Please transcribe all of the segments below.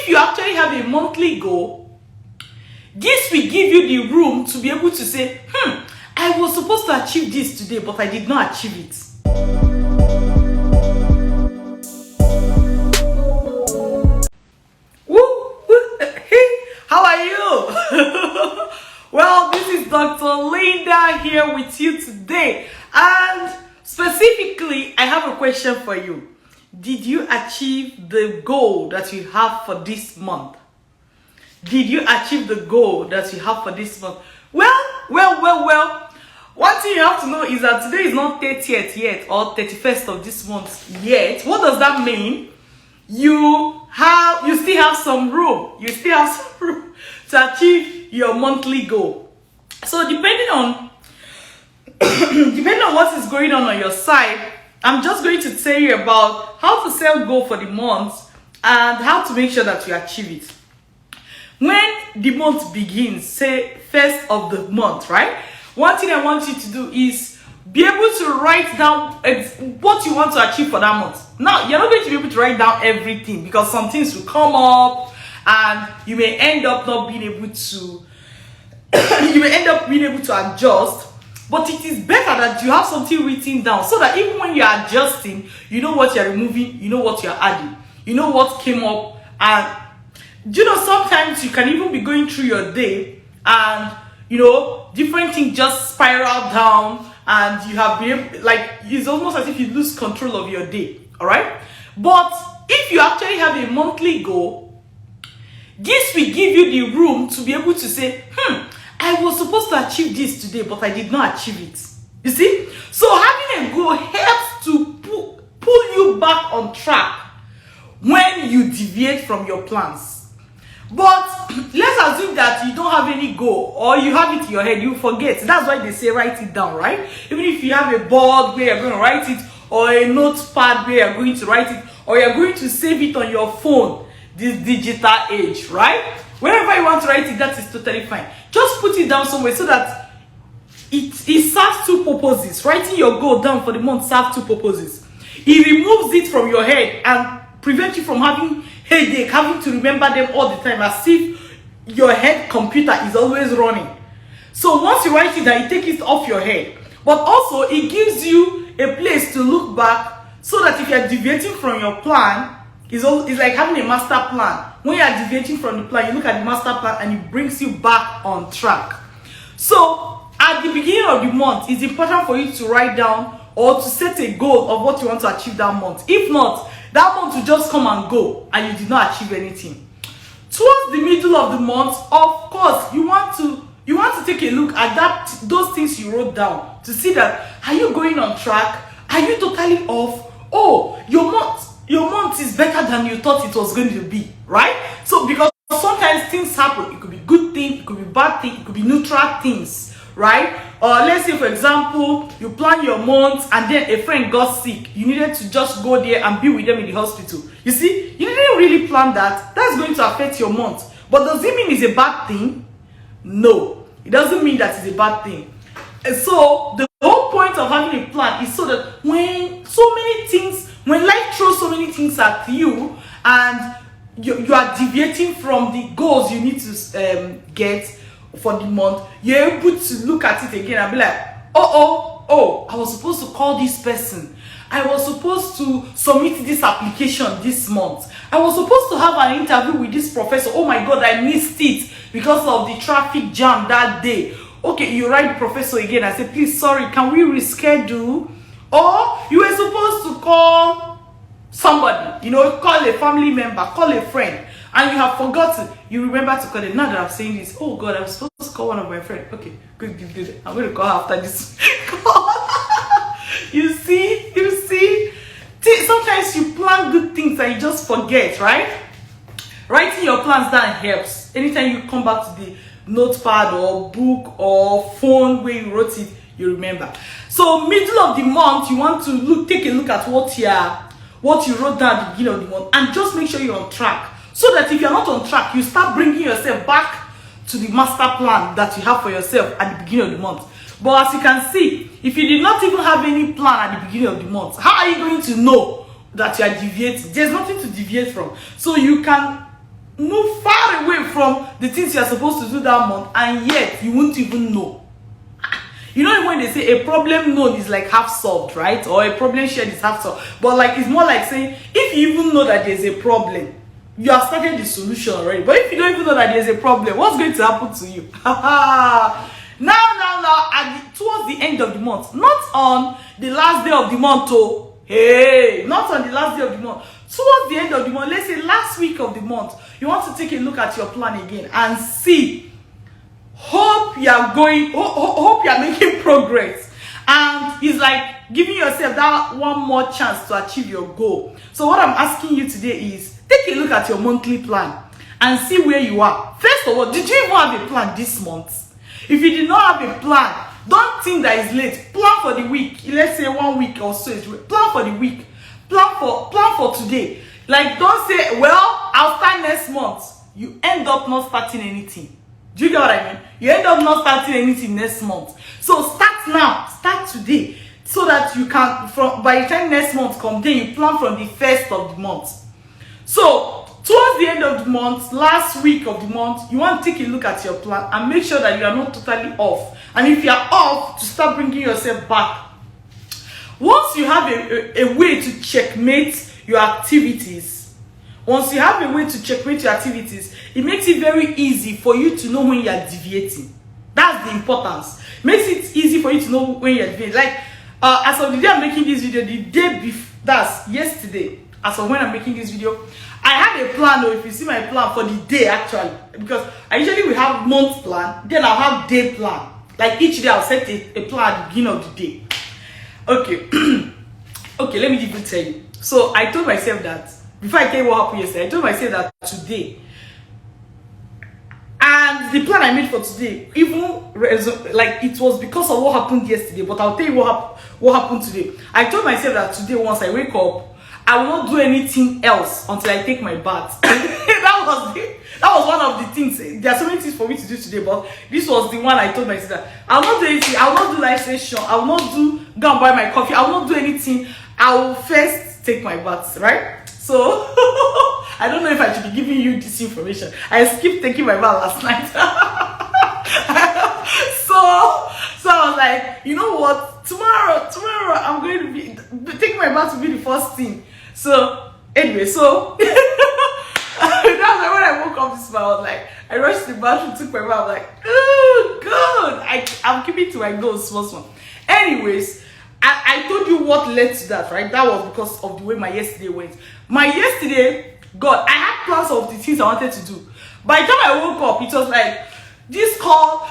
if you actually have a monthly goal, this will give you the room to be able to say, I was supposed to achieve this today, but I did not achieve it. Hey, how are you? Well, this is Dr. Linda here with you today, and specifically, I have a question for you. Did you achieve the goal that you have for this month? Did you achieve the goal that you have for this month? Well. One thing you have to know is that today is not 30th yet or 31st of this month yet. What does that mean? You still have some room. You still have some room to achieve your monthly goal. So depending on what is going on your side, I'm just going to tell you about how to set goal for the month and how to make sure that you achieve it. When the month begins, say 1st of the month, right? One thing I want you to do is be able to write down what you want to achieve for that month. Now, you're not going to be able to write down everything because some things will come up and you may end up not being able to adjust. But it is better that you have something written down so that even when you're adjusting, you know what you're removing, you know what you're adding, you know what came up. And sometimes you can even be going through your day and different things just spiral down and you have been it's almost as if you lose control of your day. All right, but if you actually have a monthly goal, this will give you the room to be able to say, I was supposed to achieve this today, but I did not achieve it. You see? So having a goal helps to pull you back on track when you deviate from your plans. But let's assume that you don't have any goal or you have it in your head, you forget. That's why they say write it down, right? Even if you have a board where you're going to write it or a notepad where you're going to write it or you're going to save it on your phone, this digital age, right? Wherever you want to write it, that is totally fine. Just put it down somewhere so that it serves two purposes. Writing your goal down for the month serves two purposes. It removes it from your head and prevents you from having headache, having to remember them all the time as if your head computer is always running. So once you write it down, you take it off your head. But also, it gives you a place to look back so that if you're deviating from your plan, it's like having a master plan. When you are deviating from the plan, you look at the master plan and it brings you back on track. So at the beginning of the month, it's important for you to write down or to set a goal of what you want to achieve that month. If not, that month will just come and go and you did not achieve anything. Towards the middle of the month, of course, you want to take a look at those things you wrote down to see that, are you going on track? Are you totally off? Oh, your month is better than you thought it was going to be, right? So because sometimes things happen, it could be good thing, it could be bad thing, it could be neutral things, right? Let's say, for example, you plan your month and then a friend got sick. You needed to just go there and be with them in the hospital. You see, you didn't really plan that. That's going to affect your month. But does it mean it's a bad thing? No, it doesn't mean that it's a bad thing. And so the whole point of having a plan is so that when life throws so many things at you and you are deviating from the goals you need to get for the month, you're able to look at it again and be like, oh, I was supposed to call this person. I was supposed to submit this application this month. I was supposed to have an interview with this professor. Oh my God, I missed it because of the traffic jam that day. Okay, you write the professor again and say, please, sorry, can we reschedule? Or you were supposed to call somebody, call a family member, call a friend, and you have forgotten. You remember to call them. Now that I'm saying this, oh God, I'm supposed to call one of my friends. Okay, good. I'm going to call after this call. You see? Sometimes you plan good things and you just forget, right? Writing your plans down helps. Anytime you come back to the notepad or book or phone where you wrote it, you remember. So middle of the month, you want to take a look at what you wrote down at the beginning of the month and just make sure you're on track. So that if you're not on track, you start bringing yourself back to the master plan that you have for yourself at the beginning of the month. But as you can see, if you did not even have any plan at the beginning of the month, how are you going to know that you are deviating? There's nothing to deviate from. So you can move far away from the things you are supposed to do that month, and yet you won't even know. You know when they say a problem known is like half solved, right? Or a problem shared is half solved. But like it's more like saying, if you even know that there's a problem, you have started the solution already. But if you don't even know that there's a problem, what's going to happen to you? Now, towards the end of the month, not on the last day of the month, oh, hey, not on the last day of the month. Towards the end of the month, let's say last week of the month, you want to take a look at your plan again and see. Hope you are making progress, and it's like giving yourself that one more chance to achieve your goal. So what I'm asking you today is take a look at your monthly plan and see where you are. First of all, did you even have a plan this month? If you did not have a plan, don't think that it's late. Plan for the week. Let's say 1 week or so. Plan for the week. Plan for today. Like, don't say, well, I'll start next month. You end up not starting anything. Do you get what I mean? You end up not starting anything next month. So start now. Start today. So that you can, by the time next month comes, then you plan from the first of the month. So towards the end of the month, last week of the month, you want to take a look at your plan and make sure that you are not totally off. And if you are off, to start bringing yourself back. Once you have a way to checkmate your activities, it makes it very easy for you to know when you are deviating. That's the importance. Makes it easy for you to know when you are deviating. Like, as of the day I'm making this video, the day before, that's yesterday, as of when I'm making this video, I had a plan, or if you see my plan for the day actually, because I usually will have month plan, then I'll have day plan. Like each day I'll set a plan at the beginning of the day. Okay. Okay, let me even tell you. So I told myself that, before I tell you what happened yesterday, I told myself that today, and the plan I made for today, even like it was because of what happened yesterday, but I'll tell you what happened today. I told myself that today, once I wake up, I will not do anything else until I take my bath. that was one of the things. There are so many things for me to do today, but this was the one I told myself that I will not do anything. I will not do live session. I will not go and buy my coffee. I will not do anything. I will first take my bath, right? So I don't know if I should be giving you this information. I skipped taking my bath last night. so I was like, you know what? Tomorrow I'm going to be taking my bath to be the first thing. So anyway, so that's like when I woke up this morning, I was like, I rushed to the bathroom, took my bath, I'm like, oh god, I'm keeping to my goals, small one. Anyways, I told you what led to that, right? That was because of the way my yesterday went. My yesterday, God, I had plans of the things I wanted to do. By the time I woke up, it was like this call.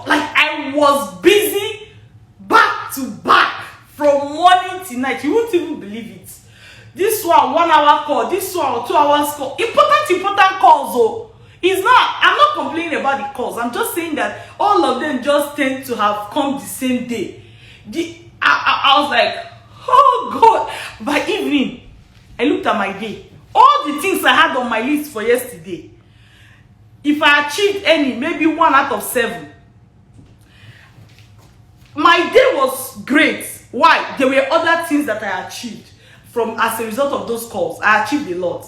Like I was busy back to back from morning to night. You won't even believe it. This one 1 hour call, this one 2 hours call. Important calls, oh. It's not, I'm not complaining about the calls. I'm just saying that all of them just tend to have come the same day. I was like, oh God. By evening, I looked at my day. All the things I had on my list for yesterday, if I achieved any, maybe 1 out of 7. My day was great. Why? There were other things that I achieved as a result of those calls. I achieved a lot.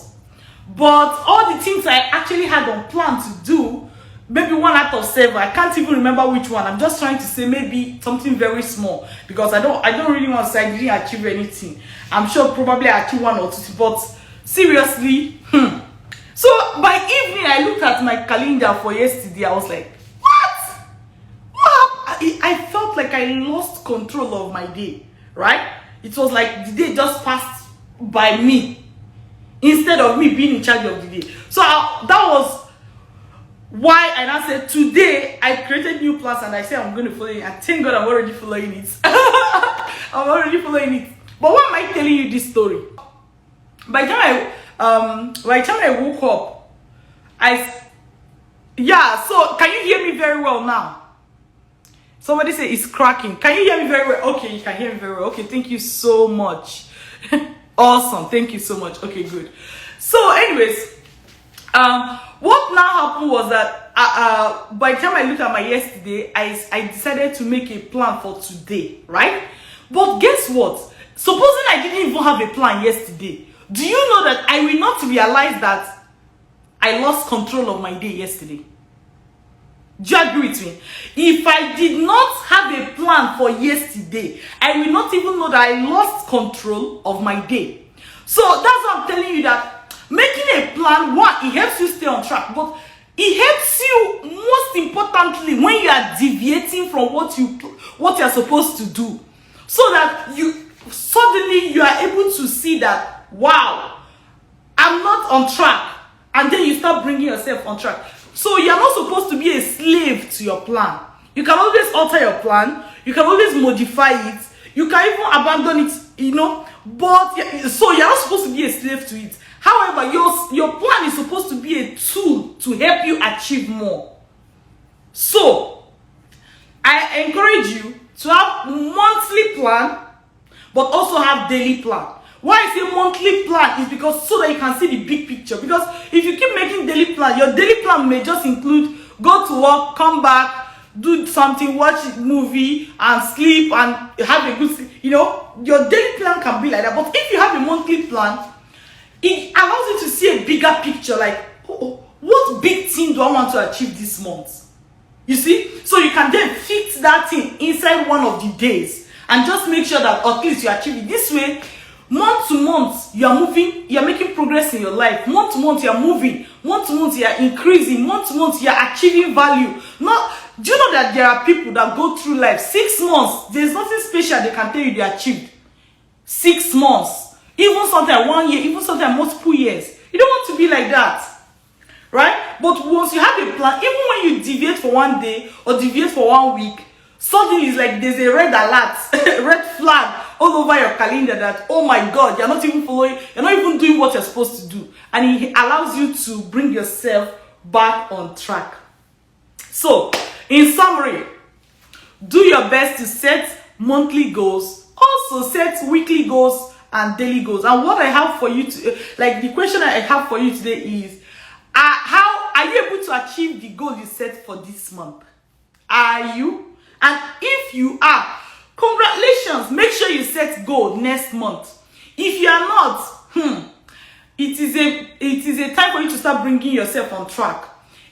But all the things I actually had on plan to do, maybe 1 out of 7, I can't even remember which one. I'm just trying to say maybe something very small, because I don't really want to say I didn't achieve anything. I'm sure probably I achieved 1 or 2, but seriously, So by evening, I looked at my calendar for yesterday. I was like, what? I felt like I lost control of my day, right? It was like the day just passed by me, instead of me being in charge of the day. So that was why I now said today I created new plans and I said I'm going to follow it. And thank God I'm already following it. I'm already following it. But why am I telling you this story? By the time I woke up, so can you hear me very well now? Somebody say it's cracking. Can you hear me very well? Okay, you can hear me very well. Okay, thank you so much. Awesome, thank you so much. Okay, good. So anyways, what now happened was that by the time I looked at my yesterday, I decided to make a plan for today, right? But guess what? Supposing I didn't even have a plan yesterday, Do you know that I will not realize that I lost control of my day yesterday? Do you agree with me? If I did not have a plan for yesterday, I will not even know that I lost control of my day. So that's why I'm telling you that making a plan, one, it helps you stay on track, but it helps you most importantly when you are deviating from what you're supposed to do, so that you suddenly you are able to see that, wow, I'm not on track, and then you start bringing yourself on track. So you're not supposed to be a slave to your plan. You can always alter your plan. You can always modify it. You can even abandon it, but so you're not supposed to be a slave to it. However, your plan is supposed to be a tool to help you achieve more. So I encourage you to have monthly plan, but also have daily plan. Why I say monthly plan is because so that you can see the big picture. Because if you keep making daily plan, your daily plan may just include go to work, come back, do something, watch a movie, and sleep, and have a good sleep. Your daily plan can be like that. But if you have a monthly plan, it allows you to see a bigger picture. Like, what big thing do I want to achieve this month? You see? So you can then fit that thing inside one of the days and just make sure that at least you achieve it. This way, month to month, you are moving, you are making progress in your life. Month to month, you are moving. Month to month, you are increasing. Month to month, you are achieving value. Do you know that there are people that go through life 6 months? There's nothing special they can tell you they achieved. 6 months. Even sometimes 1 year, even sometimes multiple years. You don't want to be like that. Right? But once you have a plan, even when you deviate for 1 day or deviate for 1 week, suddenly it's like there's a red alert, red flag all over your calendar that, oh my God, you're not even following, you're not even doing what you're supposed to do. And it allows you to bring yourself back on track. So, in summary, do your best to set monthly goals, also set weekly goals and daily goals. And what I have for you the question I have for you today is, how are you able to achieve the goal you set for this month? Are you? And if you are, congratulations. Make sure you set goal next month. If you are not, it is a time for you to start bringing yourself on track.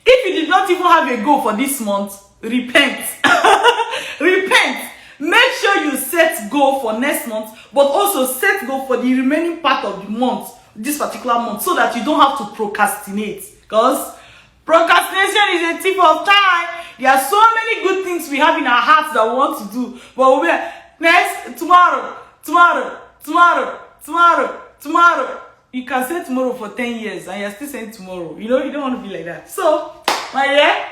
If you did not even have a goal for this month, repent. Repent. Make sure you set goal for next month, but also set goal for the remaining part of the month, this particular month, so that you don't have to procrastinate. Because procrastination is a thief of time. There are so many good things we have in our hearts that we want to do, but we're tomorrow. You can say tomorrow for 10 years and you're still saying tomorrow. You don't want to be like that. So, my dear,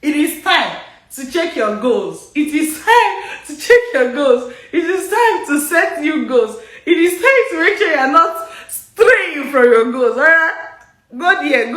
it is time to check your goals. It is time to check your goals. It is time to set new goals. It is time to make sure you're not straying from your goals. Alright? Go there.